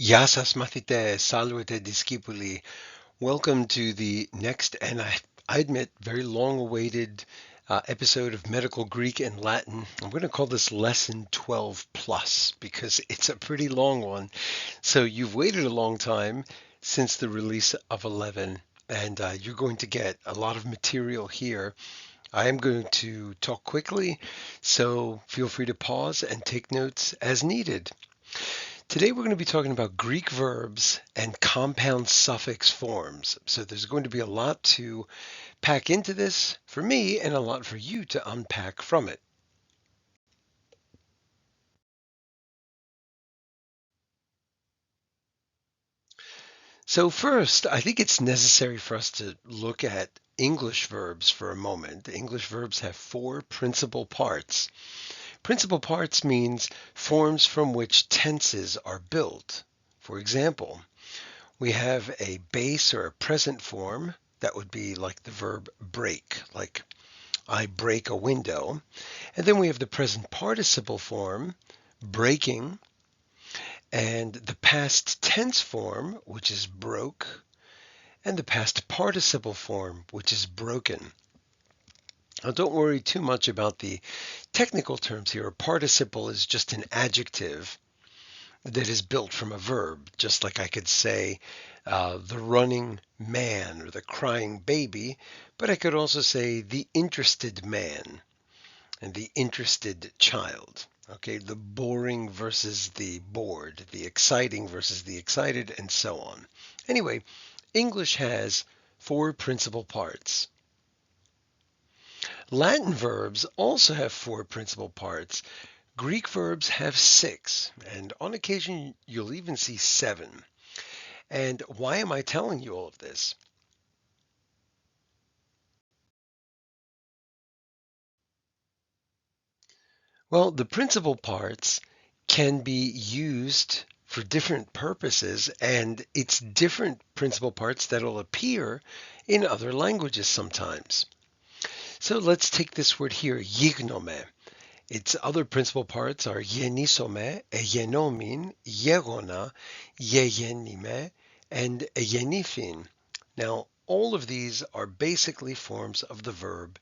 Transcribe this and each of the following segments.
Γεια σας μαθητές, salvete discipuli. Welcome to the next, and I admit, very long-awaited episode of Medical Greek and Latin. I'm going to call this Lesson 12 Plus because it's a pretty long one. So you've waited a long time since the release of 11, and you're going to get a lot of material here. I am going to talk quickly, so feel free to pause and take notes as needed. Today we're going to be talking about Greek verbs and compound suffix forms. So there's going to be a lot to pack into this for me and a lot for you to unpack from it. So first, I think it's necessary for us to look at English verbs for a moment. English verbs have four principal parts. Principal parts means forms from which tenses are built. For example, we have a base or a present form. That would be like the verb break, like I break a window. And then we have the present participle form, breaking, and the past tense form, which is broke, and the past participle form, which is broken. Now, don't worry too much about the technical terms here. A participle is just an adjective that is built from a verb, just like I could say the running man or the crying baby, but I could also say the interested man and the interested child. Okay, the boring versus the bored, the exciting versus the excited, and so on. Anyway, English has four principal parts. Latin verbs also have four principal parts. Greek verbs have six, and on occasion you'll even see seven. And why am I telling you all of this? Well, the principal parts can be used for different purposes, and it's different principal parts that'll appear in other languages sometimes. So let's take this word here, yignome. Its other principal parts are yenisome, eyenomin, yegona, yeyenime, and eyenifin. Now, all of these are basically forms of the verb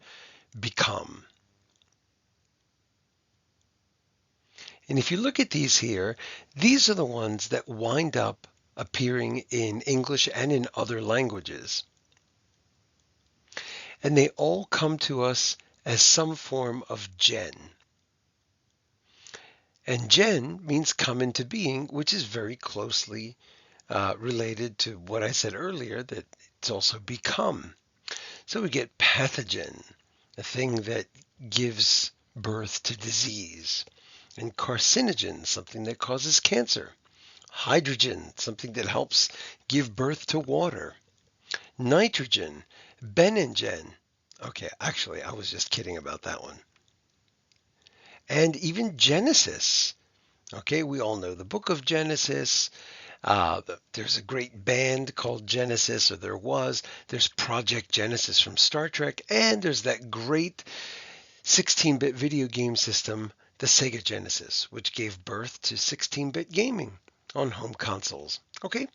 become. And if you look at these here, these are the ones that wind up appearing in English and in other languages. And they all come to us as some form of gen. And gen means come into being, which is very closely related to what I said earlier, that it's also become. So we get pathogen, a thing that gives birth to disease, and carcinogen, something that causes cancer. Hydrogen, something that helps give birth to water. Nitrogen, benengen. Okay, actually, I was just kidding about that one. And even Genesis. Okay, we all know the book of Genesis. There's a great band called Genesis, or there was. There's Project Genesis from Star Trek, and there's that great 16-bit video game system, the Sega Genesis, which gave birth to 16-bit gaming on home consoles. Okay,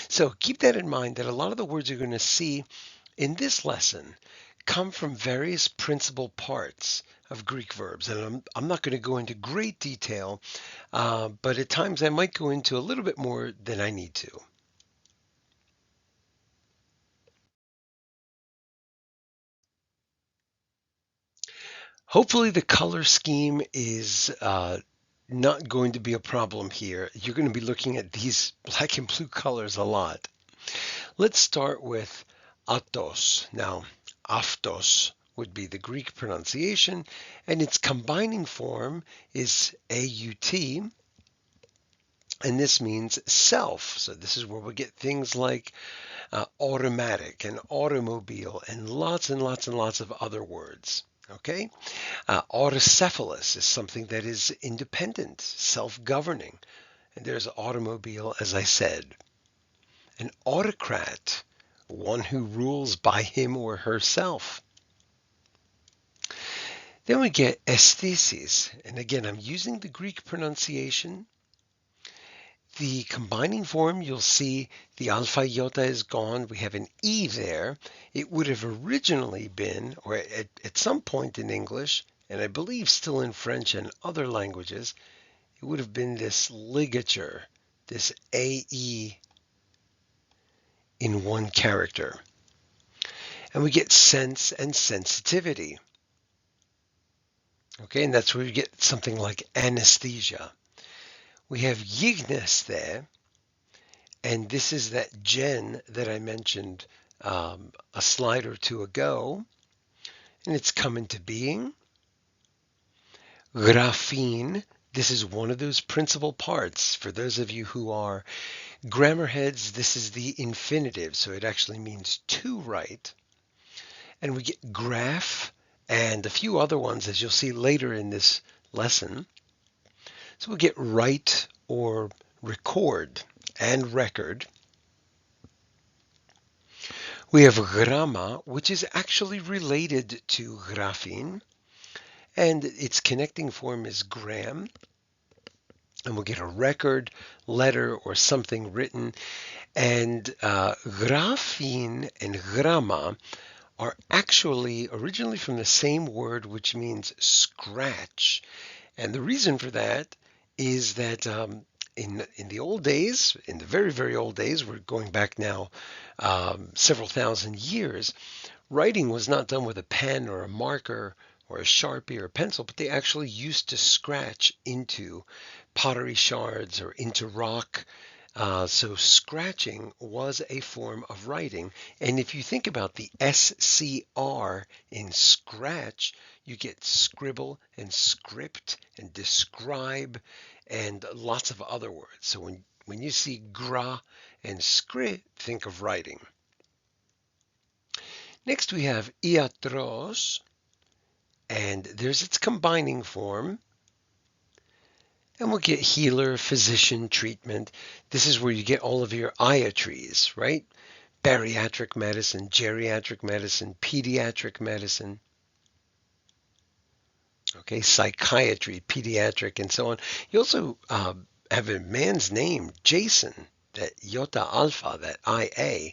so keep that in mind that a lot of the words you're going to see in this lesson come from various principal parts of Greek verbs. And I'm not going to go into great detail, but at times I might go into a little bit more than I need to. Hopefully the color scheme is not going to be a problem here. You're going to be looking at these black and blue colors a lot. Let's start with atos. Now, aftos would be the Greek pronunciation, and its combining form is aut, and this means self. So this is where we get things like automatic and automobile and lots and lots and lots of other words. Okay, autocephalous is something that is independent, self-governing, and there's automobile, as I said. An autocrat, one who rules by him or herself. Then we get aesthesis, and again, I'm using the Greek pronunciation. The combining form, you'll see the alpha iota is gone. We have an E there. It would have originally been, or at some point in English, and I believe still in French and other languages, it would have been this ligature, this AE in one character. And we get sense and sensitivity. Okay, and that's where you get something like anesthesia. We have yigness there, and this is that gen that I mentioned a slide or two ago, and it's come into being. Graphene, this is one of those principal parts. For those of you who are grammar heads, this is the infinitive, so it actually means to write. And we get graph and a few other ones, as you'll see later in this lesson. So we'll get write or record and record. We have gramma, which is actually related to graphene, and its connecting form is gram. And we'll get a record, letter, or something written. And graphene and gramma are actually originally from the same word, which means scratch. And the reason for that is that in the old days, in the very, very old days, we're going back now several thousand years, writing was not done with a pen or a marker or a Sharpie or a pencil, but they actually used to scratch into pottery shards or into rock. So scratching was a form of writing. And if you think about the SCR in scratch, you get scribble and script and describe and lots of other words. So when you see gra and script, think of writing. Next we have iatros, and there's its combining form. And we'll get healer, physician, treatment. This is where you get all of your iatries, right? Bariatric medicine, geriatric medicine, pediatric medicine. Okay, psychiatry, pediatric, and so on. You also have a man's name, Jason. That iota alpha, that IA,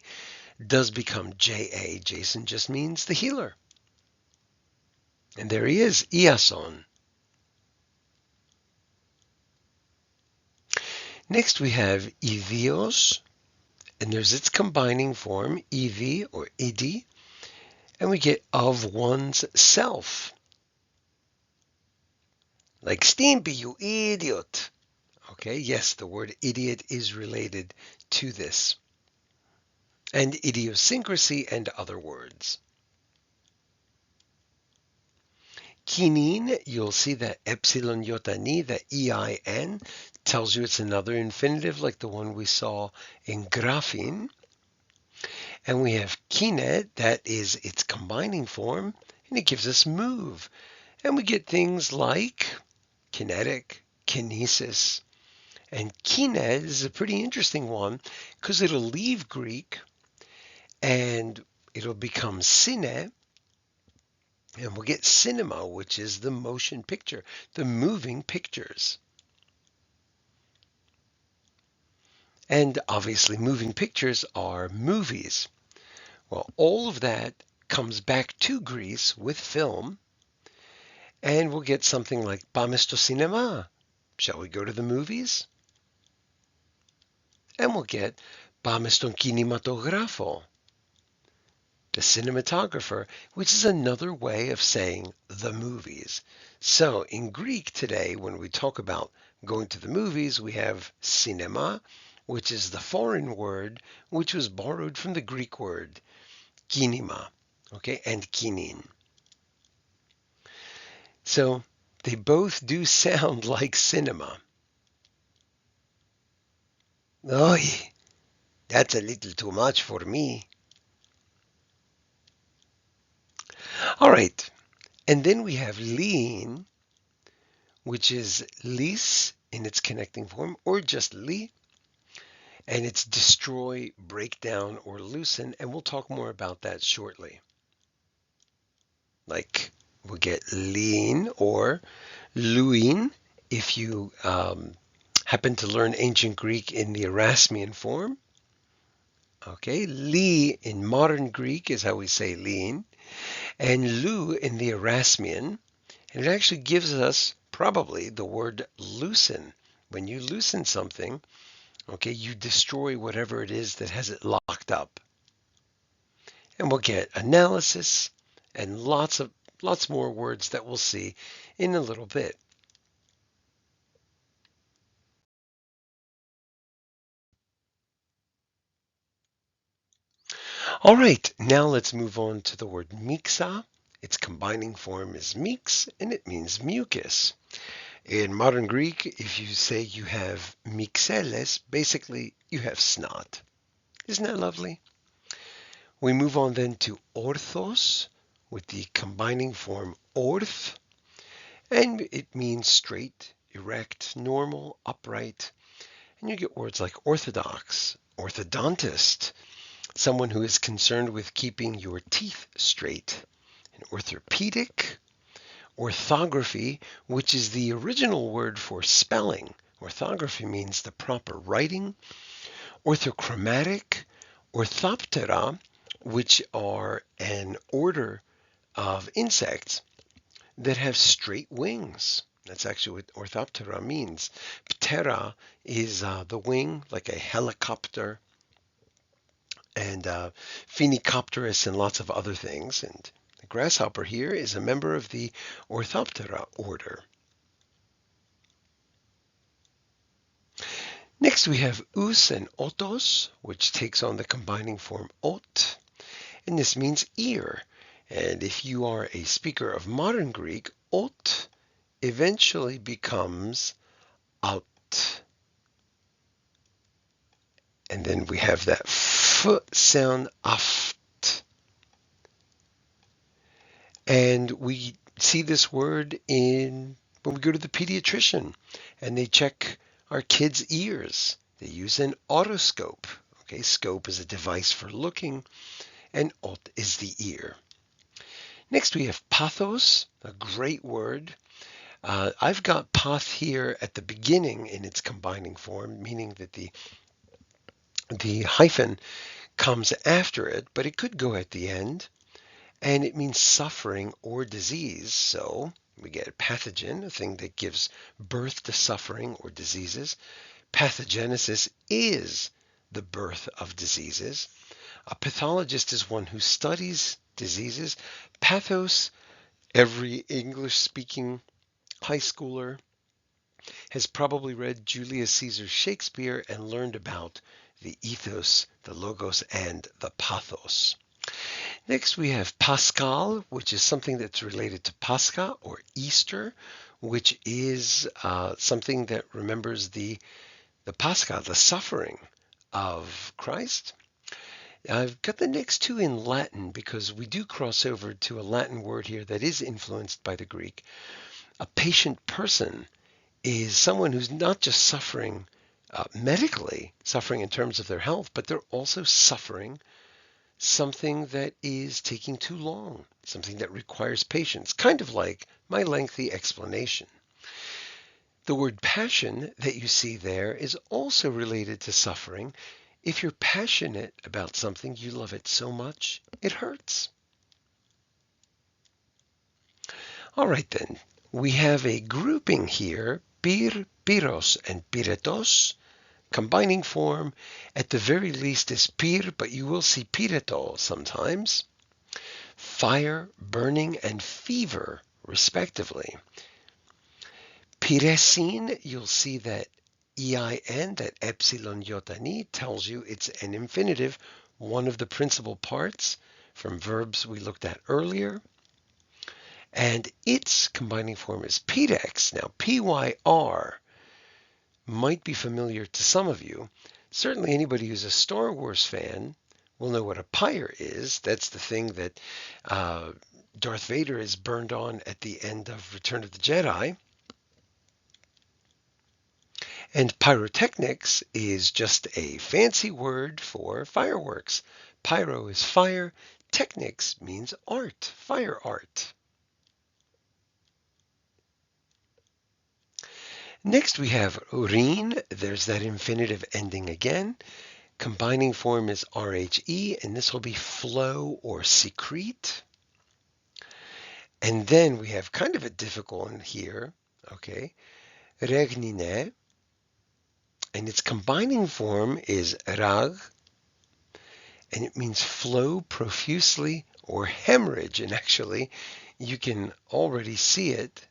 does become JA. Jason just means the healer. And there he is, Iason. Next we have idios, and there's its combining form, ev or idi, and we get of one's self. Like Stimpy, you idiot. Okay, yes, the word idiot is related to this. And idiosyncrasy and other words. Kinin, you'll see that epsilon iota ni, that EIN, tells you it's another infinitive like the one we saw in graphene. And we have kine, that is its combining form, and it gives us move. And we get things like kinetic, kinesis. And kine is a pretty interesting one because it'll leave Greek and it'll become sine. And we'll get cinema, which is the motion picture, the moving pictures. And obviously moving pictures are movies. Well, all of that comes back to Greece with film. And we'll get something like Πάμε στο cinema. Shall we go to the movies? And we'll get Πάμε στον κινηματογράφο, the cinematographer, which is another way of saying the movies. So in Greek today, when we talk about going to the movies, we have cinema, which is the foreign word, which was borrowed from the Greek word kinema, okay, and kinin. So they both do sound like cinema. Oh, that's a little too much for me. All right, and then we have lean, which is lis in its connecting form, or just li, and it's destroy, break down, or loosen, and we'll talk more about that shortly. Like we'll get lean or luin if you Happen to learn ancient Greek in the Erasmian form. Okay, li in modern Greek is how we say lean, and lu in the Erasmian. And it actually gives us probably the word loosen. When you loosen something, okay, you destroy whatever it is that has it locked up. And we'll get analysis and lots more words that we'll see in a little bit. All right, now let's move on to the word mixa. Its combining form is mix, and it means mucus. In modern Greek, if you say you have mixelles, basically you have snot. Isn't that lovely? We move on then to orthos with the combining form orth, and it means straight, erect, normal, upright. And you get words like orthodox, orthodontist, someone who is concerned with keeping your teeth straight. An orthopedic, orthography, which is the original word for spelling. Orthography means the proper writing. Orthochromatic, orthoptera, which are an order of insects that have straight wings. That's actually what orthoptera means. Ptera is the wing, like a helicopter, and Phenicopterus and lots of other things. And the grasshopper here is a member of the Orthoptera order. Next we have us and otos, which takes on the combining form ot, and this means ear. And if you are a speaker of modern Greek, ot eventually becomes out. And then we have that f sound, aft. And we see this word when we go to the pediatrician and they check our kids' ears. They use an otoscope. Okay, scope is a device for looking, and ot is the ear. Next we have pathos, a great word. I've got path here at the beginning in its combining form, meaning that the hyphen comes after it, but it could go at the end. And it means suffering or disease. So we get a pathogen, a thing that gives birth to suffering or diseases. Pathogenesis is the birth of diseases. A pathologist is one who studies diseases. Pathos, every English-speaking high schooler has probably read Julius Caesar's Shakespeare and learned about the ethos, the logos, and the pathos. Next we have Pascal, which is something that's related to Pascha or Easter, which is something that remembers the Pascha, the suffering of Christ. I've got the next two in Latin because we do cross over to a Latin word here that is influenced by the Greek. A patient person is someone who's not just suffering medically, suffering in terms of their health, but they're also suffering something that is taking too long, something that requires patience, kind of like my lengthy explanation. The word passion that you see there is also related to suffering. If you're passionate about something, you love it so much, it hurts. All right then, we have a grouping here, pir, piros, and piretos. Combining form at the very least is pir, but you will see pireto sometimes. Fire, burning, and fever, respectively. Piresin, you'll see that EIN, that epsilon iotani, tells you it's an infinitive, one of the principal parts from verbs we looked at earlier. And its combining form is pirex. Now, PYR might be familiar to some of you. Certainly anybody who's a Star Wars fan will know what a pyre is. That's the thing that Darth Vader is burned on at the end of Return of the Jedi. And pyrotechnics is just a fancy word for fireworks. Pyro is fire. Technics means art, fire art. Next we have urin. There's that infinitive ending again. Combining form is rhe, and this will be flow or secrete. And then we have kind of a difficult one here, okay? Regnine, and its combining form is rag, and it means flow profusely or hemorrhage. And actually, you can already see it,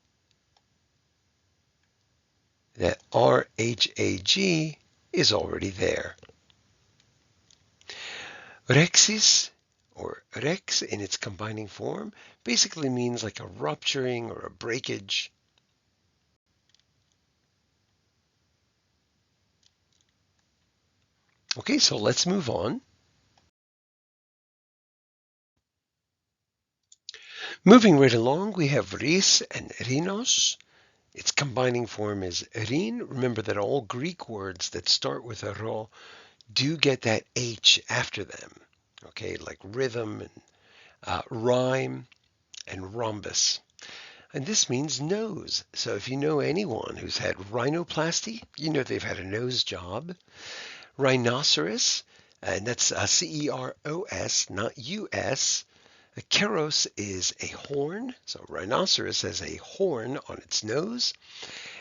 that RHAG is already there. Rexis, or rex in its combining form, basically means like a rupturing or a breakage. Okay, so let's move on. Moving right along, we have ris and rhinos. Its combining form is rin. Remember that all Greek words that start with a ro do get that H after them. Okay, like rhythm and rhyme and rhombus. And this means nose. So if you know anyone who's had rhinoplasty, you know they've had a nose job. Rhinoceros, and that's Ceros, not US. A keros is a horn, so rhinoceros has a horn on its nose,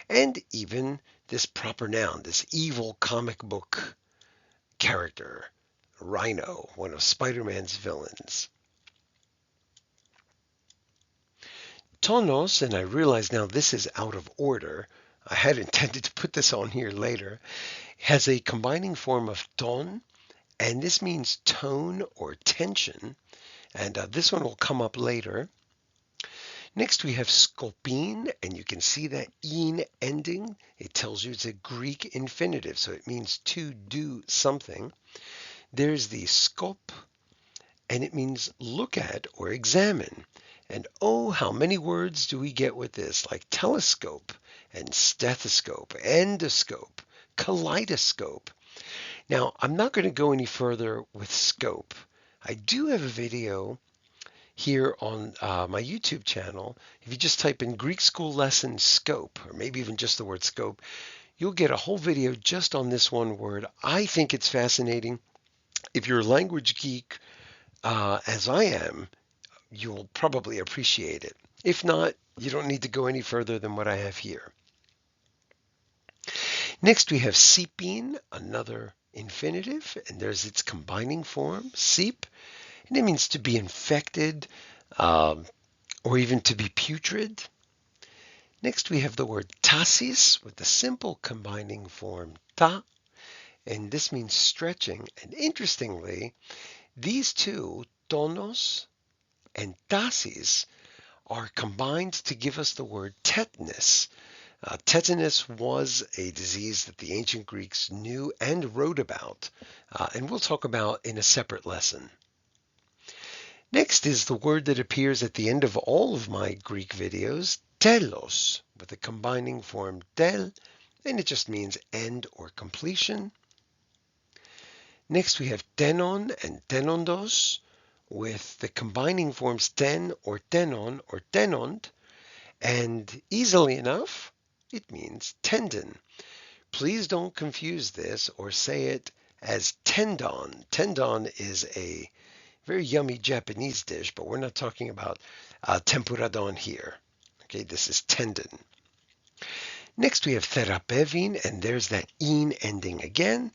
and even this proper noun, this evil comic book character, Rhino, one of Spider-Man's villains. Tonos, and I realize now this is out of order. I had intended to put this on here later, has a combining form of ton, and this means tone or tension. And this one will come up later. Next we have skopin, and you can see that in ending. It tells you it's a Greek infinitive, so it means to do something. There's the skop, and it means look at or examine. And oh, how many words do we get with this, like telescope and stethoscope, endoscope, kaleidoscope. Now, I'm not going to go any further with scope. I do have a video here on my YouTube channel. If you just type in Greek School Lesson Scope, or maybe even just the word scope, you'll get a whole video just on this one word. I think it's fascinating. If you're a language geek, as I am, you'll probably appreciate it. If not, you don't need to go any further than what I have here. Next, we have seeping, another infinitive, and there's its combining form, seep, and it means to be infected or even to be putrid. Next, we have the word tasis with the simple combining form ta, and this means stretching. And interestingly, these two, tonos and tasis, are combined to give us the word tetanus. Tetanus was a disease that the ancient Greeks knew and wrote about, and we'll talk about in a separate lesson. Next is the word that appears at the end of all of my Greek videos, telos, with the combining form tel, and it just means end or completion. Next we have tenon and tenondos, with the combining forms ten or tenon or tenont, and easily enough, it means tendon. Please don't confuse this or say it as tendon. Tendon is a very yummy Japanese dish, but we're not talking about tempura don here. Okay, this is tendon. Next we have therapevin, and there's that in ending again,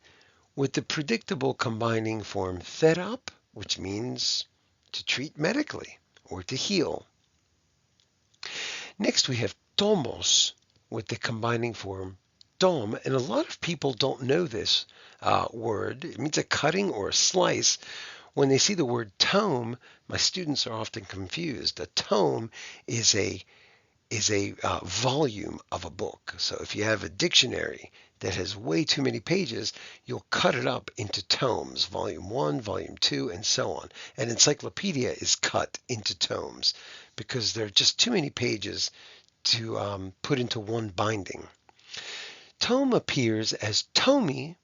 with the predictable combining form therap, which means to treat medically or to heal. Next we have tomos, with the combining form tom, and a lot of people don't know this word. It means a cutting or a slice. When they see the word tome, my students are often confused. A tome is a volume of a book. So if you have a dictionary that has way too many pages, you'll cut it up into tomes, volume 1, volume 2, and so on. An encyclopedia is cut into tomes because there are just too many pages to put into one binding. Tome appears as tomi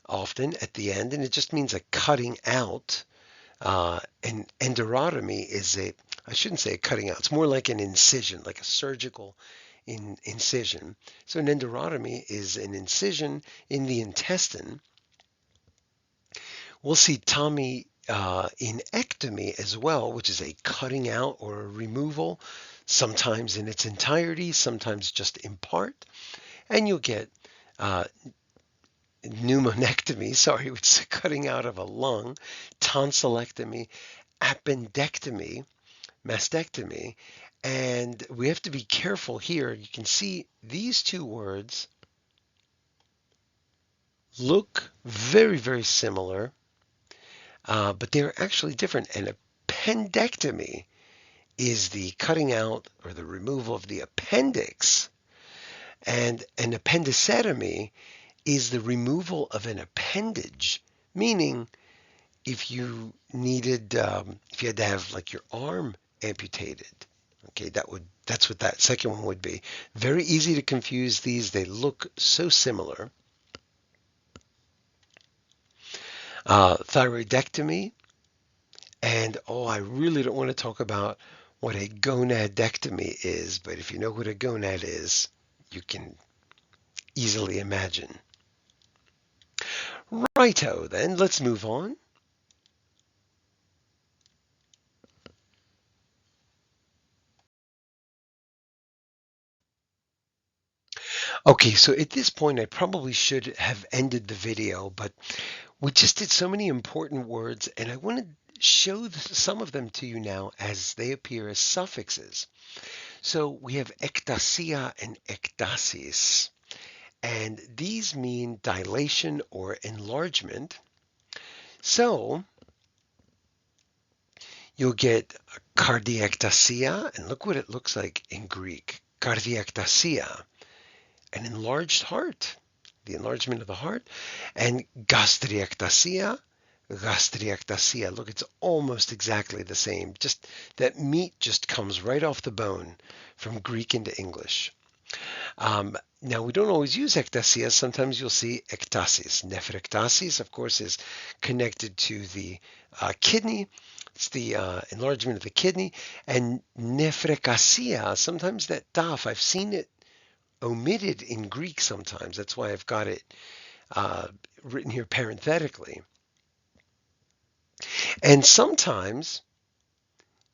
often at the end, and it just means a cutting out. And enterotomy is I shouldn't say a cutting out, it's more like an incision, like a surgical in incision. So an enterotomy is an incision in the intestine. We'll see Tommy in ectomy as well, which is a cutting out or a removal, sometimes in its entirety, sometimes just in part. And you'll get uh, pneumonectomy, sorry, which is a cutting out of a lung, tonsillectomy, appendectomy, mastectomy. And we have to be careful here. You can see these two words look very, very similar, but they're actually different. An appendectomy is the cutting out or the removal of the appendix, and an appendectomy is the removal of an appendage, meaning if you needed, if you had to have like your arm amputated, okay, that's what that second one would be. Very easy to confuse these. They look so similar. Thyroidectomy, and I really don't want to talk about what a gonadectomy is, but if you know what a gonad is, you can easily imagine. Righto, then let's move on. Okay, so at this point, I probably should have ended the video, but we just did so many important words, and I want to show some of them to you now as they appear as suffixes. So we have ektasia and ektasis, and these mean dilation or enlargement. So you'll get cardiectasia, and look what it looks like in Greek. Cardiectasia, an enlarged heart, the enlargement of the heart, and gastriectasia, gastriectasia. Look, it's almost exactly the same. Just that meat just comes right off the bone from Greek into English. Now, we don't always use ectasia. Sometimes you'll see ectasis. Nephrectasis, of course, is connected to the kidney. It's the enlargement of the kidney. And nephrekasia, sometimes that daf, I've seen it omitted in Greek sometimes. That's why I've got it written here parenthetically. And sometimes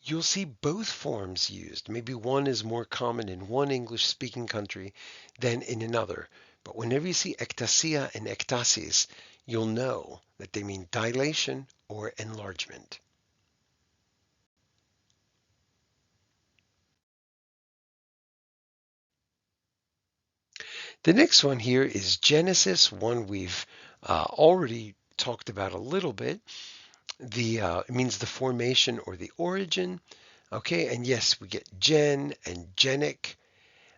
you'll see both forms used. Maybe one is more common in one English-speaking country than in another. But whenever you see ectasia and ectasis, you'll know that they mean dilation or enlargement. The next one here is Genesis, one we've already talked about a little bit. It means the formation or the origin. Okay, and yes, we get gen and genic.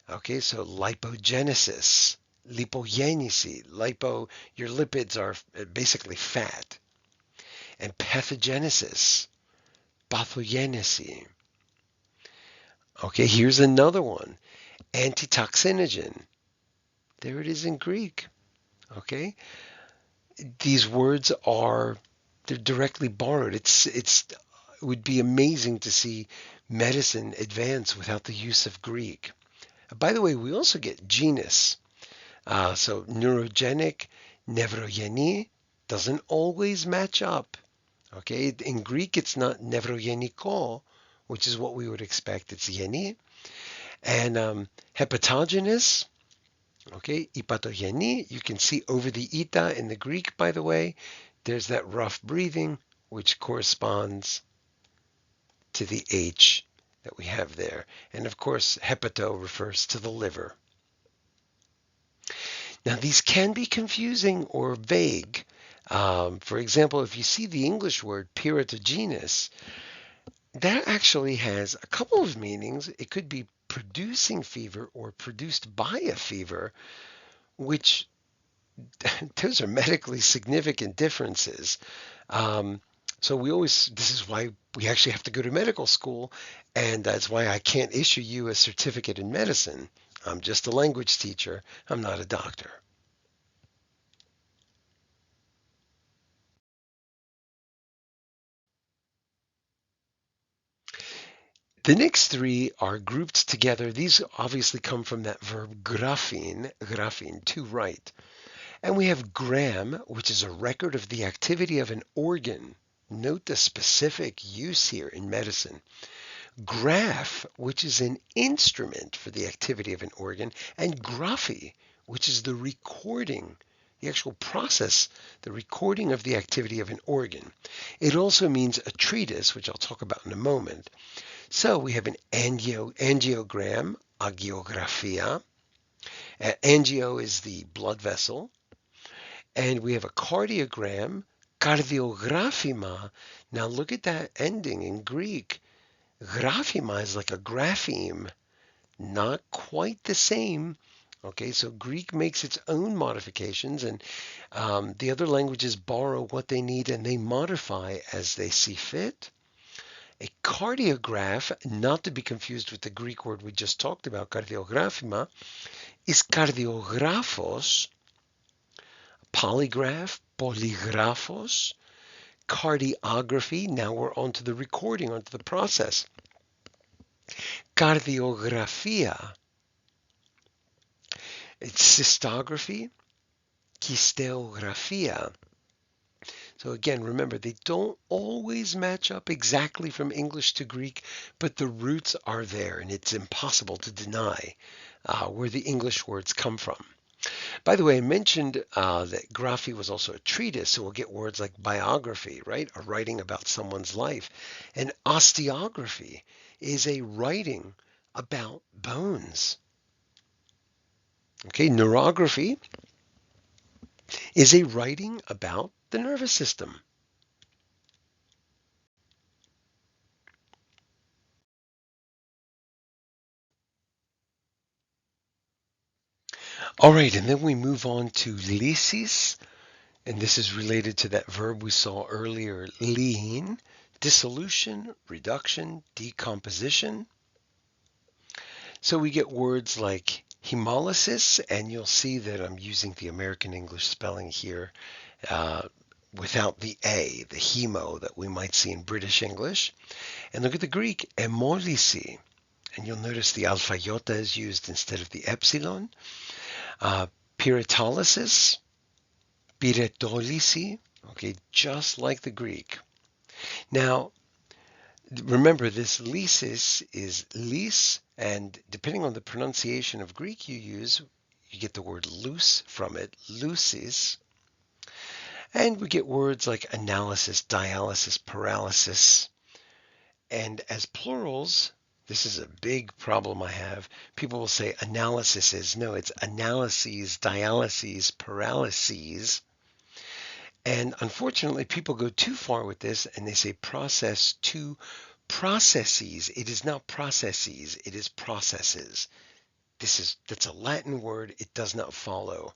Okay, so lipogenesis, lipogenesis, your lipids are basically fat. And pathogenesis, pathogenesis. Okay, here's another one, antitoxinogen. There it is in Greek. Okay, these words they're directly borrowed. It would be amazing to see medicine advance without the use of Greek. By the way, we also get genus. So neurogenic, nevrogeni doesn't always match up. Okay, in Greek it's not nevrogeniko, which is what we would expect. It's geni. And hepatogenous, okay, ipatogeni. You can see over the ita in the Greek, by the way, there's that rough breathing, which corresponds to the H that we have there. And of course, hepato refers to the liver. Now, these can be confusing or vague. For example, if you see the English word puritogenous, that actually has a couple of meanings. It could be producing fever or produced by a fever, which those are medically significant differences. So this is why we actually have to go to medical school, and that's why I can't issue you a certificate in medicine. I'm just a language teacher. I'm not a doctor. The next three are grouped together. These obviously come from that verb graphin, to write. And we have gram, which is a record of the activity of an organ. Note the specific use here in medicine. Graph, which is an instrument for the activity of an organ, and graphy, which is the recording, the actual process, the recording of the activity of an organ. It also means a treatise, which I'll talk about in a moment. So we have an angiogram, agiographia. Angio is the blood vessel. And we have a cardiogram, cardiographema. Now look at that ending in Greek. Graphema is like a grapheme, not quite the same. Okay, so Greek makes its own modifications, and the other languages borrow what they need and they modify as they see fit. A cardiograph, not to be confused with the Greek word we just talked about, cardiographema, is cardiografos, polygraph, polygraphos, cardiography. Now we're on to the recording, onto the process. Cardiografia, it's cystography, cysteografia. So again, remember, they don't always match up exactly from English to Greek, but the roots are there, and it's impossible to deny where the English words come from. By the way, I mentioned that graphy was also a treatise, so we'll get words like biography, right? A writing about someone's life. And osteography is a writing about bones. Okay, neurography is a writing about the nervous system. All right, and then we move on to lysis, and this is related to that verb we saw earlier, lean, dissolution, reduction, decomposition. So we get words like hemolysis, and you'll see that I'm using the American English spelling here uh, without the A, the hemo that we might see in British English. And look at the Greek, hemolysi, and you'll notice the alpha iota is used instead of the epsilon. Uh, Pyridolysis, pyretolysi, okay, just like the Greek. Now, remember, this lysis is lys, and depending on the pronunciation of Greek you use, you get the word loose from it, lucis. And we get words like analysis, dialysis, paralysis. And as plurals, this is a big problem I have. People will say analysis is. No, it's analyses, dialyses, paralyses. And unfortunately, people go too far with this and they say process to processes. It is not processes, it is processes. That's a Latin word. It does not follow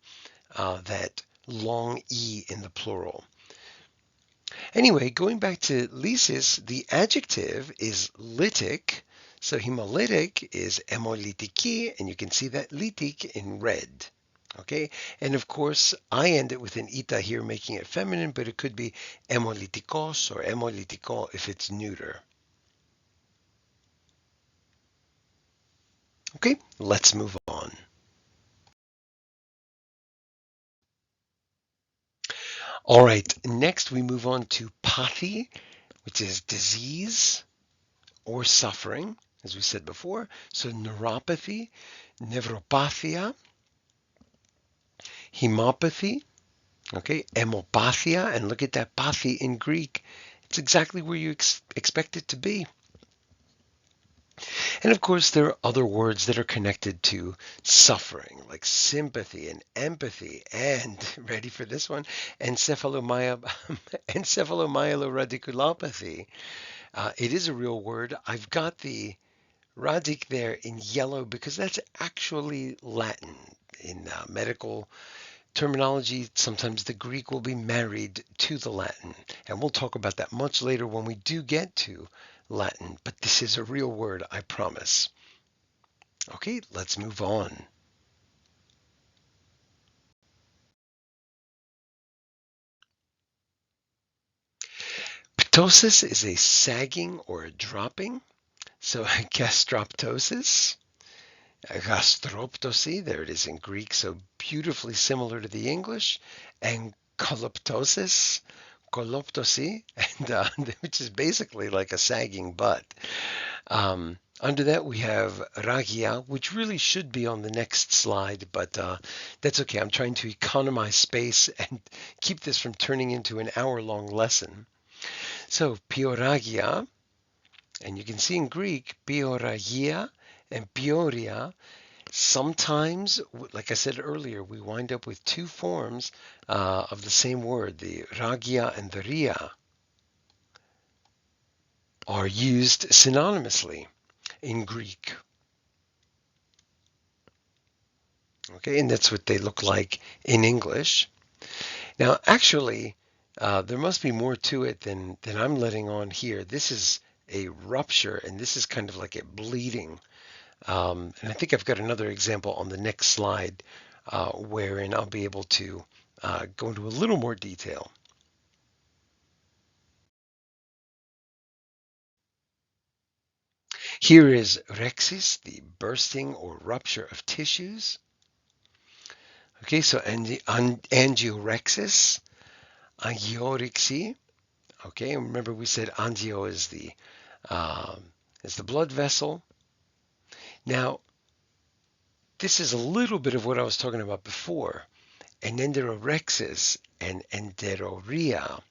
that long E in the plural. Anyway, going back to lysis, the adjective is lytic. So hemolytic is hemolytiki, and you can see that lytic in red. Okay, and of course, I end it with an ita here, making it feminine, but it could be hemolytikos or hemolytiko if it's neuter. Okay, let's move on. All right, next we move on to pathy, which is disease or suffering, as we said before. So neuropathy, neuropathia, hemopathy, okay, hemopathia, and look at that pathy in Greek. It's exactly where you expect it to be. And of course, there are other words that are connected to suffering, like sympathy and empathy, and ready for this one, encephalomyeloradiculopathy. It is a real word. I've got the radic there in yellow because that's actually Latin. In medical terminology, sometimes the Greek will be married to the Latin. And we'll talk about that much later when we do get to Latin. But this is a real word, I promise. Okay, let's move on. Ptosis is a sagging or a dropping. So gastroptosis, gastroptosi, there it is in Greek, so beautifully similar to the English, and koloptosis, koloptosi, and which is basically like a sagging butt. Under that, we have ragia, which really should be on the next slide, but that's okay. I'm trying to economize space and keep this from turning into an hour-long lesson. So, pioragia, and you can see in Greek, pioragia and pioria. Sometimes, like I said earlier, we wind up with two forms of the same word. The ragia and the ria are used synonymously in Greek. Okay, and that's what they look like in English. Now, actually, there must be more to it than I'm letting on here. This is a rupture, and this is kind of like a bleeding. And I think I've got another example on the next slide wherein I'll be able to go into a little more detail. Here is rhexis, the bursting or rupture of tissues. Okay, so angiorhexis, angiorrhexia. Okay, and remember we said angio is the blood vessel. Now, this is a little bit of what I was talking about before. And enterorhexis and enteroria.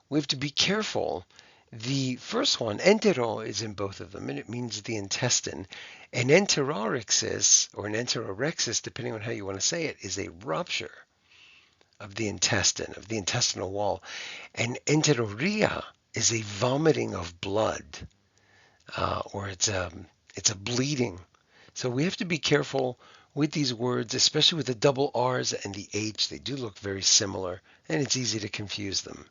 We have to be careful. The first one, entero, is in both of them, and it means the intestine. An enterorhexis, or an enterorhexis, depending on how you want to say it, is a rupture of the intestine, of the intestinal wall. And enteroria is a vomiting of blood, or it's a bleeding. So we have to be careful with these words, especially with the double R's and the H. They do look very similar, and it's easy to confuse them.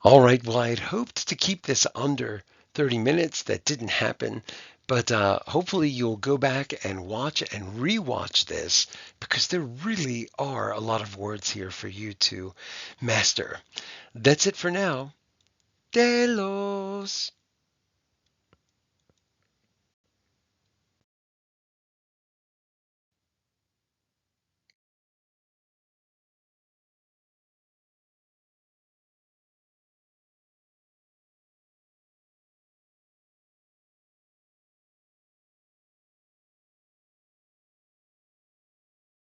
All right, well, I had hoped to keep this under 30 minutes. That didn't happen, but hopefully you'll go back and watch and rewatch this because there really are a lot of words here for you to master. That's it for now. Delos!